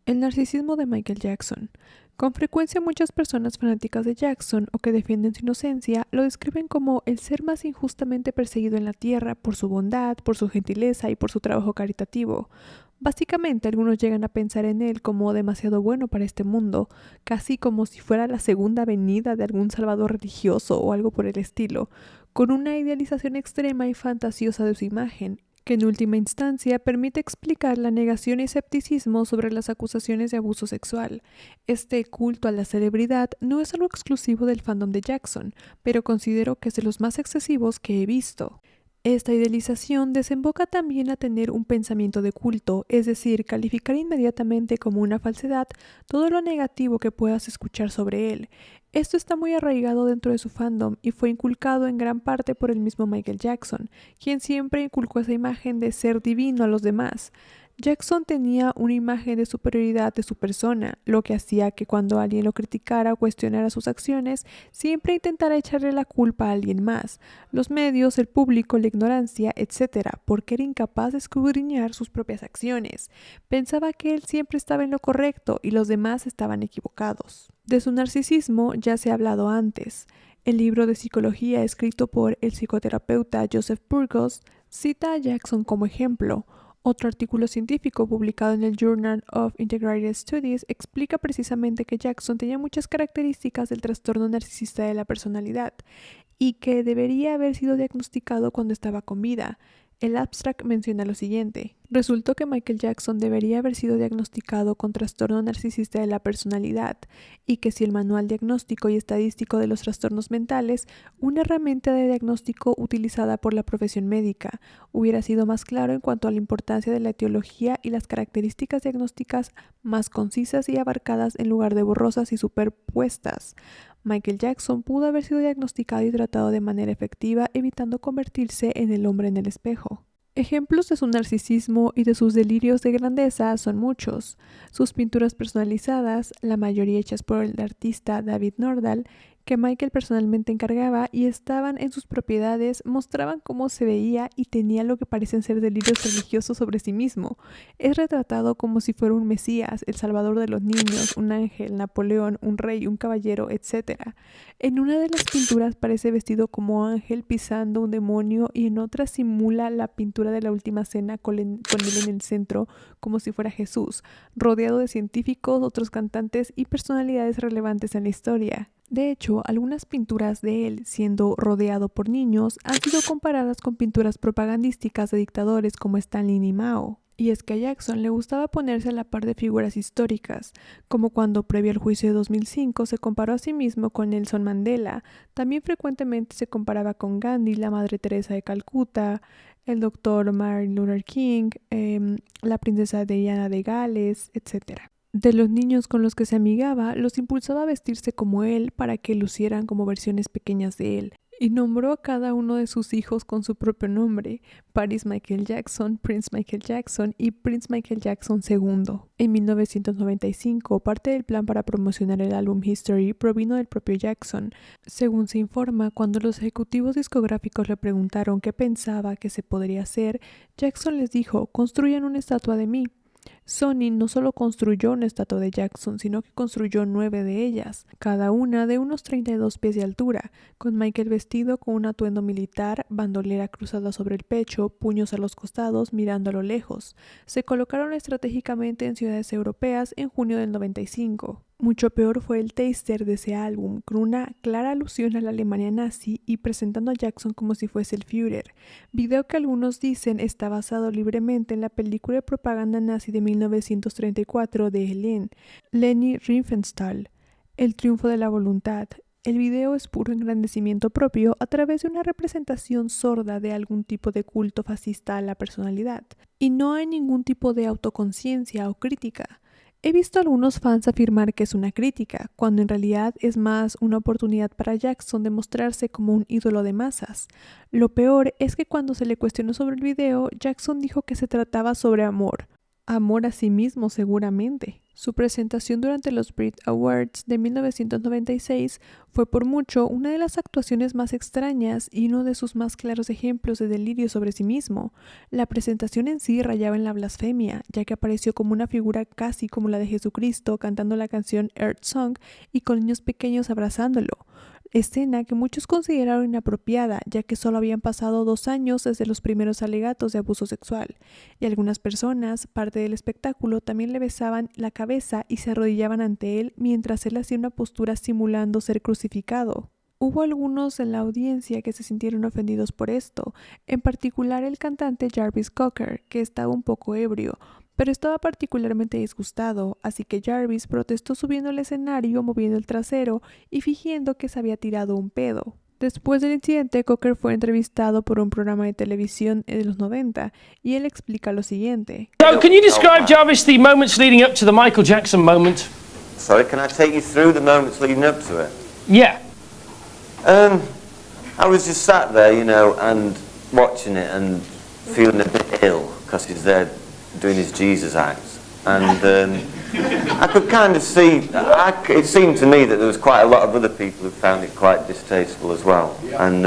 El narcisismo de Michael Jackson. Con frecuencia muchas personas fanáticas de Jackson o que defienden su inocencia lo describen como el ser más injustamente perseguido en la Tierra por su bondad, por su gentileza y por su trabajo caritativo. Básicamente algunos llegan a pensar en él como demasiado bueno para este mundo, casi como si fuera la segunda venida de algún salvador religioso o algo por el estilo, con una idealización extrema y fantasiosa de su imagen que en última instancia permite explicar la negación y escepticismo sobre las acusaciones de abuso sexual. Este culto a la celebridad no es algo exclusivo del fandom de Jackson, pero considero que es de los más excesivos que he visto. Esta idealización desemboca también a tener un pensamiento de culto, es decir, calificar inmediatamente como una falsedad todo lo negativo que puedas escuchar sobre él. Esto está muy arraigado dentro de su fandom y fue inculcado en gran parte por el mismo Michael Jackson, quien siempre inculcó esa imagen de ser divino a los demás. Jackson tenía una imagen de superioridad de su persona, lo que hacía que cuando alguien lo criticara o cuestionara sus acciones, siempre intentara echarle la culpa a alguien más, los medios, el público, la ignorancia, etcétera, porque era incapaz de escudriñar sus propias acciones. Pensaba que él siempre estaba en lo correcto y los demás estaban equivocados. De su narcisismo ya se ha hablado antes. El libro de psicología escrito por el psicoterapeuta Joseph Burgos cita a Jackson como ejemplo. Otro artículo científico publicado en el Journal of Integrated Studies explica precisamente que Jackson tenía muchas características del trastorno narcisista de la personalidad y que debería haber sido diagnosticado cuando estaba con vida. El abstract menciona lo siguiente. Resultó que Michael Jackson debería haber sido diagnosticado con trastorno narcisista de la personalidad y que si el manual diagnóstico y estadístico de los trastornos mentales, una herramienta de diagnóstico utilizada por la profesión médica, hubiera sido más claro en cuanto a la importancia de la etiología y las características diagnósticas más concisas y abarcadas en lugar de borrosas y superpuestas. Michael Jackson pudo haber sido diagnosticado y tratado de manera efectiva, evitando convertirse en el hombre en el espejo. Ejemplos de su narcisismo y de sus delirios de grandeza son muchos. Sus pinturas personalizadas, la mayoría hechas por el artista David Nordahl, que Michael personalmente encargaba y estaban en sus propiedades, mostraban cómo se veía y tenía lo que parecen ser delirios religiosos sobre sí mismo. Es retratado como si fuera un Mesías, el salvador de los niños, un ángel, Napoleón, un rey, un caballero, etc. En una de las pinturas parece vestido como ángel pisando un demonio y en otra simula la pintura de la última cena con él en el centro como si fuera Jesús, rodeado de científicos, otros cantantes y personalidades relevantes en la historia. De hecho, algunas pinturas de él, siendo rodeado por niños, han sido comparadas con pinturas propagandísticas de dictadores como Stalin y Mao. Y es que a Jackson le gustaba ponerse a la par de figuras históricas, como cuando previo al juicio de 2005 se comparó a sí mismo con Nelson Mandela. También frecuentemente se comparaba con Gandhi, la Madre Teresa de Calcuta, el doctor Martin Luther King, la princesa Diana de Gales, etc. De los niños con los que se amigaba, los impulsaba a vestirse como él para que lucieran como versiones pequeñas de él, y nombró a cada uno de sus hijos con su propio nombre: Paris Michael Jackson, Prince Michael Jackson y Prince Michael Jackson II. En 1995, parte del plan para promocionar el álbum History provino del propio Jackson. Según se informa, cuando los ejecutivos discográficos le preguntaron qué pensaba que se podría hacer, Jackson les dijo: construyan una estatua de mí. Sony no solo construyó una estatua de Jackson, sino que construyó 9 de ellas, cada una de unos 32 pies de altura, con Michael vestido con un atuendo militar, bandolera cruzada sobre el pecho, puños a los costados, mirando a lo lejos. Se colocaron estratégicamente en ciudades europeas en junio del 95. Mucho peor fue el taster de ese álbum, con una clara alusión a la Alemania nazi y presentando a Jackson como si fuese el Führer, video que algunos dicen está basado libremente en la película de propaganda nazi de 1934 de Leni Riefenstahl, El triunfo de la voluntad. El video es puro engrandecimiento propio a través de una representación sorda de algún tipo de culto fascista a la personalidad, y no hay ningún tipo de autoconciencia o crítica. He visto a algunos fans afirmar que es una crítica, cuando en realidad es más una oportunidad para Jackson de mostrarse como un ídolo de masas. Lo peor es que cuando se le cuestionó sobre el video, Jackson dijo que se trataba sobre amor. Amor a sí mismo, seguramente. Su presentación durante los Brit Awards de 1996 fue por mucho una de las actuaciones más extrañas y uno de sus más claros ejemplos de delirio sobre sí mismo. La presentación en sí rayaba en la blasfemia, ya que apareció como una figura casi como la de Jesucristo cantando la canción Earth Song y con niños pequeños abrazándolo. Escena que muchos consideraron inapropiada, ya que solo habían pasado 2 años desde los primeros alegatos de abuso sexual, y algunas personas, parte del espectáculo, también le besaban la cabeza y se arrodillaban ante él mientras él hacía una postura simulando ser crucificado. Hubo algunos en la audiencia que se sintieron ofendidos por esto, en particular el cantante Jarvis Cocker, que estaba un poco ebrio, pero estaba particularmente disgustado, así que Jarvis protestó subiendo al escenario, moviendo el trasero y fingiendo que se había tirado un pedo. Después del incidente, Cocker fue entrevistado por un programa de televisión de los 90 y él explica lo siguiente. So, can you describe, Jarvis, the moments leading up to the Michael Jackson moment? Sorry, can I take you through the moments leading up to it? Yeah. I was just sat there, and watching it and feeling a bit ill because he's there doing his Jesus acts. And I could kind of see, it seemed to me that there was quite a lot of other people who found it quite distasteful as well. Yep. And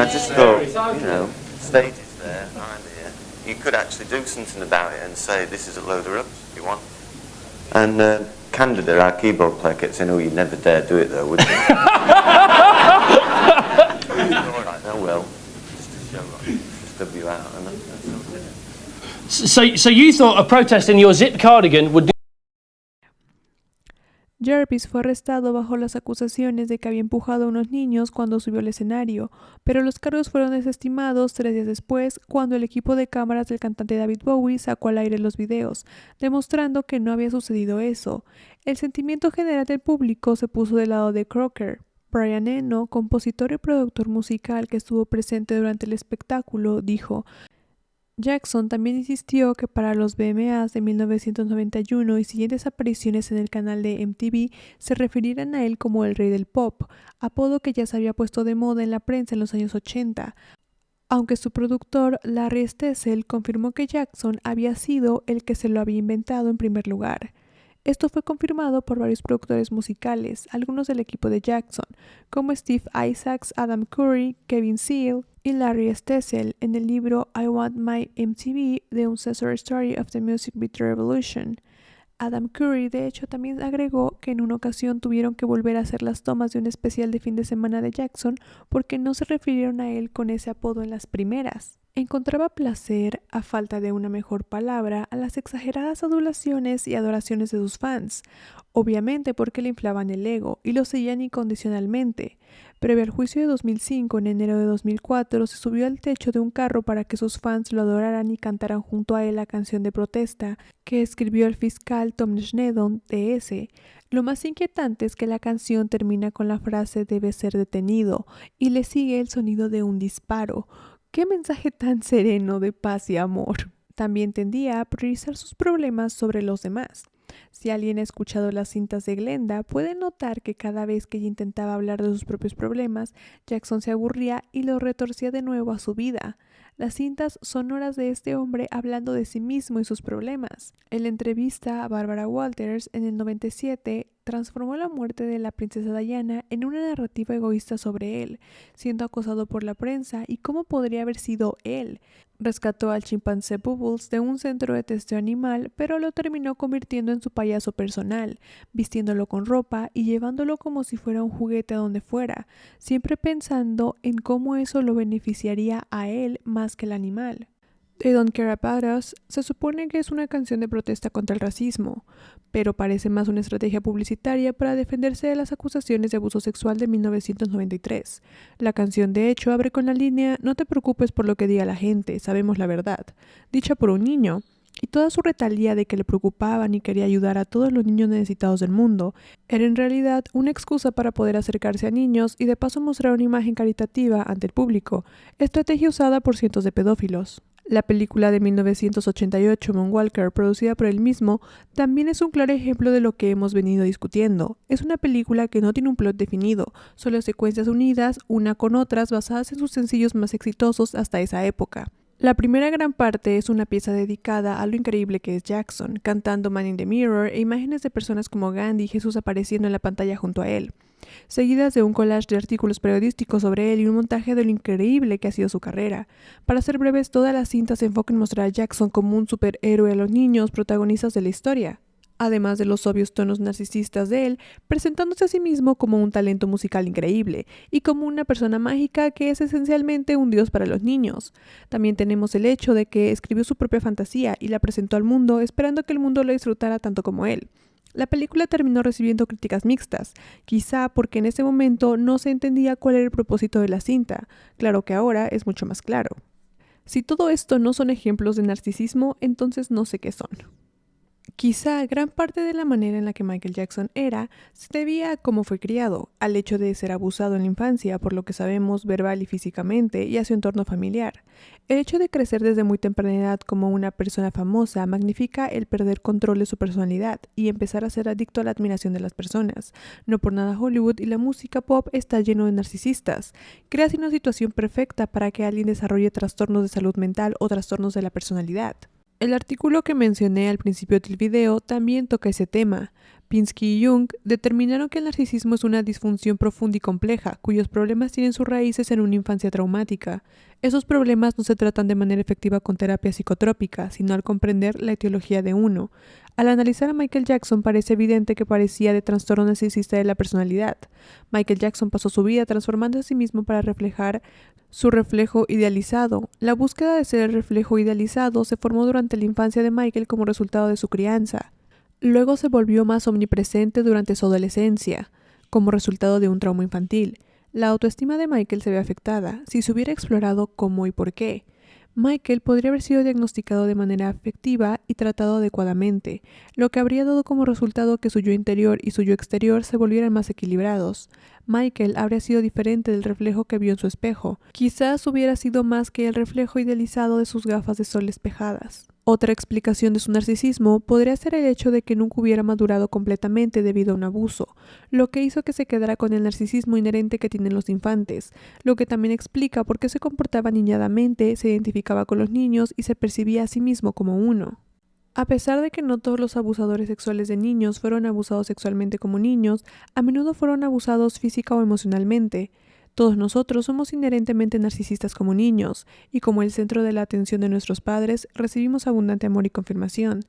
I just thought, stage is there, I'm here. You could actually do something about it and say, this is a load of rubbish if you want. And Candida, our keyboard player, kept saying, oh, you'd never dare do it though, would you? All right, oh well, just to show up, just to be out, and that's all it is. So you thought a protest in your zip cardigan would do... Jarvis fue arrestado bajo las acusaciones de que había empujado a unos niños cuando subió al escenario, pero los cargos fueron desestimados 3 días después, cuando el equipo de cámaras del cantante David Bowie sacó al aire los videos, demostrando que no había sucedido eso. El sentimiento general del público se puso del lado de Cocker. Brian Eno, compositor y productor musical que estuvo presente durante el espectáculo, dijo: Jackson también insistió que para los VMAs de 1991 y siguientes apariciones en el canal de MTV se refirieran a él como el rey del pop, apodo que ya se había puesto de moda en la prensa en los años 80, aunque su productor Larry Stessel confirmó que Jackson había sido el que se lo había inventado en primer lugar. Esto fue confirmado por varios productores musicales, algunos del equipo de Jackson, como Steve Isaacs, Adam Curry, Kevin Seal y Larry Stessel, en el libro I Want My MTV: The Uncensored Story of the Music Video Revolution. Adam Curry, de hecho, también agregó que en una ocasión tuvieron que volver a hacer las tomas de un especial de fin de semana de Jackson porque no se refirieron a él con ese apodo en las primeras. Encontraba placer, a falta de una mejor palabra, a las exageradas adulaciones y adoraciones de sus fans, obviamente porque le inflaban el ego y lo seguían incondicionalmente. Previo al juicio de 2005, en enero de 2004, se subió al techo de un carro para que sus fans lo adoraran y cantaran junto a él la canción de protesta que escribió el fiscal Tom Schnedon, DS. Lo más inquietante es que la canción termina con la frase «debe ser detenido» y le sigue el sonido de un disparo. ¡Qué mensaje tan sereno de paz y amor! También tendía a priorizar sus problemas sobre los demás. Si alguien ha escuchado las cintas de Glenda, puede notar que cada vez que ella intentaba hablar de sus propios problemas, Jackson se aburría y lo retorcía de nuevo a su vida. Las cintas son horas de este hombre hablando de sí mismo y sus problemas. En la entrevista a Barbara Walters en el 97, transformó la muerte de la princesa Diana en una narrativa egoísta sobre él, siendo acosado por la prensa y cómo podría haber sido él. Rescató al chimpancé Bubbles de un centro de testeo animal, pero lo terminó convirtiendo en su payaso personal, vistiéndolo con ropa y llevándolo como si fuera un juguete a donde fuera, siempre pensando en cómo eso lo beneficiaría a él más que el animal. They Don't Care About Us se supone que es una canción de protesta contra el racismo, pero parece más una estrategia publicitaria para defenderse de las acusaciones de abuso sexual de 1993. La canción, de hecho, abre con la línea «No te preocupes por lo que diga la gente, sabemos la verdad», dicha por un niño, y toda su retalía de que le preocupaban y quería ayudar a todos los niños necesitados del mundo era en realidad una excusa para poder acercarse a niños y de paso mostrar una imagen caritativa ante el público, estrategia usada por cientos de pedófilos. La película de 1988, Moonwalker, producida por él mismo, también es un claro ejemplo de lo que hemos venido discutiendo. Es una película que no tiene un plot definido, solo secuencias unidas una con otras basadas en sus sencillos más exitosos hasta esa época. La primera gran parte es una pieza dedicada a lo increíble que es Jackson, cantando Man in the Mirror e imágenes de personas como Gandhi y Jesús apareciendo en la pantalla junto a él, seguidas de un collage de artículos periodísticos sobre él y un montaje de lo increíble que ha sido su carrera. Para ser breves, toda la cinta se enfoca en mostrar a Jackson como un superhéroe a los niños protagonistas de la historia, además de los obvios tonos narcisistas de él, presentándose a sí mismo como un talento musical increíble y como una persona mágica que es esencialmente un dios para los niños. También tenemos el hecho de que escribió su propia fantasía y la presentó al mundo esperando que el mundo la disfrutara tanto como él. La película terminó recibiendo críticas mixtas, quizá porque en ese momento no se entendía cuál era el propósito de la cinta. Claro que ahora es mucho más claro. Si todo esto no son ejemplos de narcisismo, entonces no sé qué son. Quizá gran parte de la manera en la que Michael Jackson era se debía a cómo fue criado, al hecho de ser abusado en la infancia, por lo que sabemos verbal y físicamente, y a su entorno familiar. El hecho de crecer desde muy temprana edad como una persona famosa magnifica el perder control de su personalidad y empezar a ser adicto a la admiración de las personas. No por nada Hollywood y la música pop está lleno de narcisistas. Crea así una situación perfecta para que alguien desarrolle trastornos de salud mental o trastornos de la personalidad. El artículo que mencioné al principio del video también toca ese tema. Pinsky y Jung determinaron que el narcisismo es una disfunción profunda y compleja, cuyos problemas tienen sus raíces en una infancia traumática. Esos problemas no se tratan de manera efectiva con terapia psicotrópica, sino al comprender la etiología de uno. Al analizar a Michael Jackson parece evidente que parecía de trastorno narcisista de la personalidad. Michael Jackson pasó su vida transformando a sí mismo para reflejar su reflejo idealizado. La búsqueda de ser el reflejo idealizado se formó durante la infancia de Michael como resultado de su crianza. Luego se volvió más omnipresente durante su adolescencia, como resultado de un trauma infantil. La autoestima de Michael se ve afectada si se hubiera explorado cómo y por qué. Michael podría haber sido diagnosticado de manera afectiva y tratado adecuadamente, lo que habría dado como resultado que su yo interior y su yo exterior se volvieran más equilibrados. Michael habría sido diferente del reflejo que vio en su espejo. Quizás hubiera sido más que el reflejo idealizado de sus gafas de sol espejadas. Otra explicación de su narcisismo podría ser el hecho de que nunca hubiera madurado completamente debido a un abuso, lo que hizo que se quedara con el narcisismo inherente que tienen los infantes, lo que también explica por qué se comportaba niñadamente, se identificaba con los niños y se percibía a sí mismo como uno. A pesar de que no todos los abusadores sexuales de niños fueron abusados sexualmente como niños, a menudo fueron abusados física o emocionalmente. Todos nosotros somos inherentemente narcisistas como niños, y como el centro de la atención de nuestros padres, recibimos abundante amor y confirmación.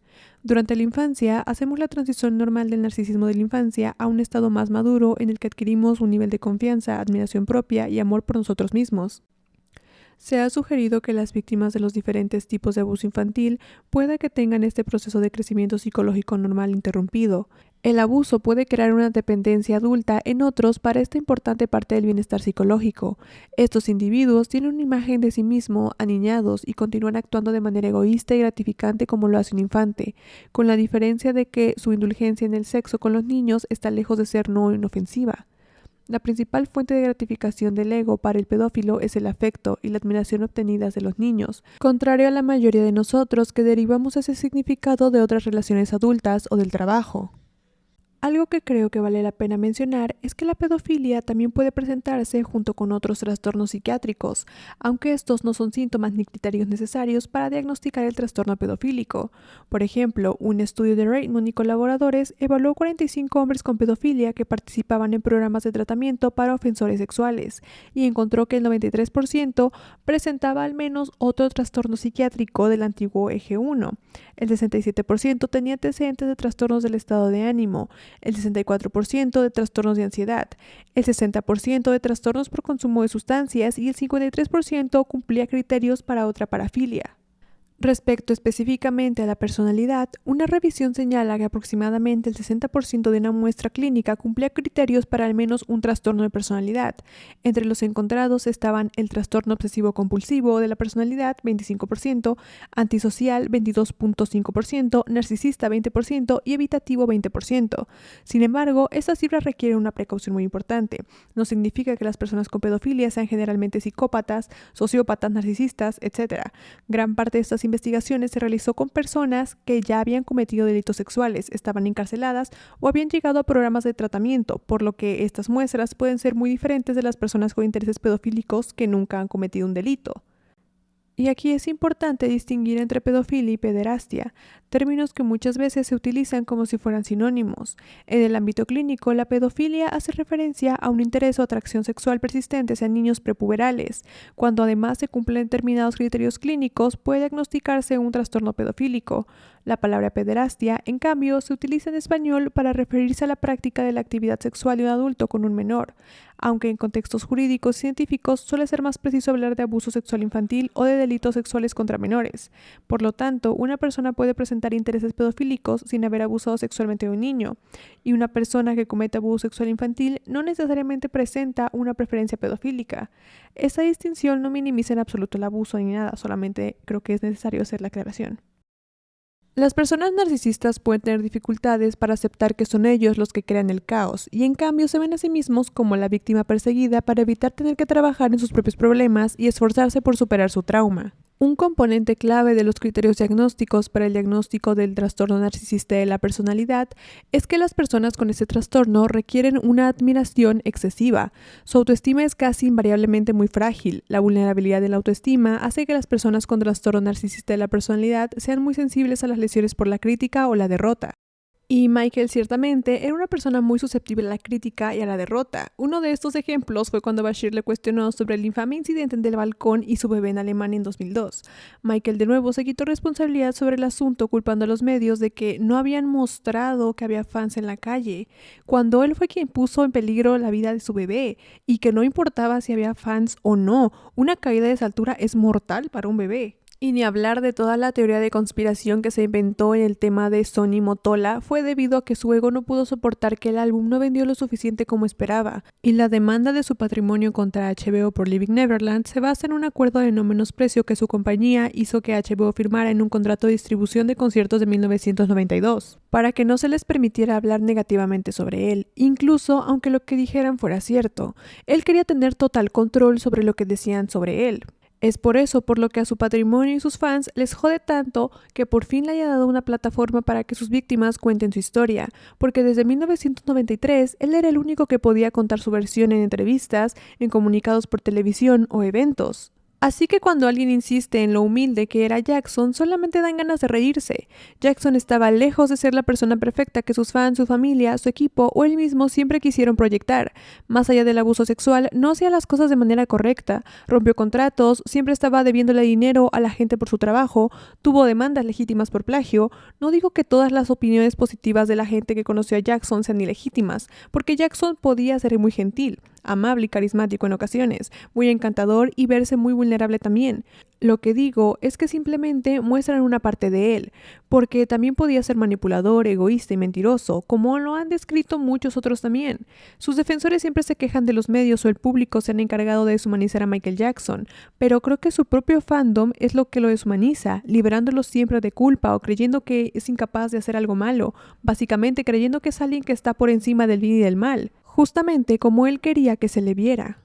Durante la infancia, hacemos la transición normal del narcisismo de la infancia a un estado más maduro en el que adquirimos un nivel de confianza, admiración propia y amor por nosotros mismos. Se ha sugerido que las víctimas de los diferentes tipos de abuso infantil pueda que tengan este proceso de crecimiento psicológico normal interrumpido. El abuso puede crear una dependencia adulta en otros para esta importante parte del bienestar psicológico. Estos individuos tienen una imagen de sí mismos aniñados y continúan actuando de manera egoísta y gratificante como lo hace un infante, con la diferencia de que su indulgencia en el sexo con los niños está lejos de ser no inofensiva. La principal fuente de gratificación del ego para el pedófilo es el afecto y la admiración obtenidas de los niños, contrario a la mayoría de nosotros que derivamos ese significado de otras relaciones adultas o del trabajo. Algo que creo que vale la pena mencionar es que la pedofilia también puede presentarse junto con otros trastornos psiquiátricos, aunque estos no son síntomas ni criterios necesarios para diagnosticar el trastorno pedofílico. Por ejemplo, un estudio de Raymond y colaboradores evaluó 45 hombres con pedofilia que participaban en programas de tratamiento para ofensores sexuales y encontró que el 93% presentaba al menos otro trastorno psiquiátrico del antiguo eje 1. El 67% tenía antecedentes de trastornos del estado de ánimo, el 64% de trastornos de ansiedad, el 60% de trastornos por consumo de sustancias y el 53% cumplía criterios para otra parafilia. Respecto específicamente a la personalidad, una revisión señala que aproximadamente el 60% de una muestra clínica cumplía criterios para al menos un trastorno de personalidad. Entre los encontrados estaban el trastorno obsesivo-compulsivo de la personalidad, 25%, antisocial, 22.5%, narcisista, 20% y evitativo, 20%. Sin embargo, esta cifra requiere una precaución muy importante. No significa que las personas con pedofilia sean generalmente psicópatas, sociópatas, narcisistas, etc. Gran parte de estas investigaciones se realizó con personas que ya habían cometido delitos sexuales, estaban encarceladas o habían llegado a programas de tratamiento, por lo que estas muestras pueden ser muy diferentes de las personas con intereses pedofílicos que nunca han cometido un delito. Y aquí es importante distinguir entre pedofilia y pederastia, términos que muchas veces se utilizan como si fueran sinónimos. En el ámbito clínico, la pedofilia hace referencia a un interés o atracción sexual persistente hacia niños prepuberales. Cuando además se cumplen determinados criterios clínicos, puede diagnosticarse un trastorno pedofílico. La palabra pederastia, en cambio, se utiliza en español para referirse a la práctica de la actividad sexual de un adulto con un menor, aunque en contextos jurídicos y científicos suele ser más preciso hablar de abuso sexual infantil o de delitos sexuales contra menores. Por lo tanto, una persona puede presentar intereses pedofílicos sin haber abusado sexualmente de un niño, y una persona que comete abuso sexual infantil no necesariamente presenta una preferencia pedofílica. Esta distinción no minimiza en absoluto el abuso ni nada, solamente creo que es necesario hacer la aclaración. Las personas narcisistas pueden tener dificultades para aceptar que son ellos los que crean el caos y en cambio se ven a sí mismos como la víctima perseguida para evitar tener que trabajar en sus propios problemas y esforzarse por superar su trauma. Un componente clave de los criterios diagnósticos para el diagnóstico del trastorno narcisista de la personalidad es que las personas con este trastorno requieren una admiración excesiva. Su autoestima es casi invariablemente muy frágil. La vulnerabilidad de la autoestima hace que las personas con trastorno narcisista de la personalidad sean muy sensibles a las lesiones por la crítica o la derrota. Y Michael ciertamente era una persona muy susceptible a la crítica y a la derrota. Uno de estos ejemplos fue cuando Bashir le cuestionó sobre el infame incidente del balcón y su bebé en Alemania en 2002. Michael de nuevo se quitó responsabilidad sobre el asunto culpando a los medios de que no habían mostrado que había fans en la calle, cuando él fue quien puso en peligro la vida de su bebé y que no importaba si había fans o no, una caída de esa altura es mortal para un bebé. Y ni hablar de toda la teoría de conspiración que se inventó en el tema de Sony Motola fue debido a que su ego no pudo soportar que el álbum no vendió lo suficiente como esperaba, y la demanda de su patrimonio contra HBO por Living Neverland se basa en un acuerdo de no menosprecio que su compañía hizo que HBO firmara en un contrato de distribución de conciertos de 1992, para que no se les permitiera hablar negativamente sobre él, incluso aunque lo que dijeran fuera cierto. Él quería tener total control sobre lo que decían sobre él. Es por eso por lo que a su patrimonio y sus fans les jode tanto que por fin le haya dado una plataforma para que sus víctimas cuenten su historia, porque desde 1993 él era el único que podía contar su versión en entrevistas, en comunicados por televisión o eventos. Así que cuando alguien insiste en lo humilde que era Jackson, solamente dan ganas de reírse. Jackson estaba lejos de ser la persona perfecta que sus fans, su familia, su equipo o él mismo siempre quisieron proyectar. Más allá del abuso sexual, no hacía las cosas de manera correcta, rompió contratos, siempre estaba debiéndole dinero a la gente por su trabajo, tuvo demandas legítimas por plagio. No digo que todas las opiniones positivas de la gente que conoció a Jackson sean ilegítimas, porque Jackson podía ser muy gentil, amable y carismático en ocasiones, muy encantador y verse muy vulnerable también. Lo que digo es que simplemente muestran una parte de él, porque también podía ser manipulador, egoísta y mentiroso, como lo han descrito muchos otros también. Sus defensores siempre se quejan de los medios o el público se han encargado de deshumanizar a Michael Jackson, pero creo que su propio fandom es lo que lo deshumaniza, liberándolo siempre de culpa o creyendo que es incapaz de hacer algo malo, básicamente creyendo que es alguien que está por encima del bien y del mal, justamente como él quería que se le viera.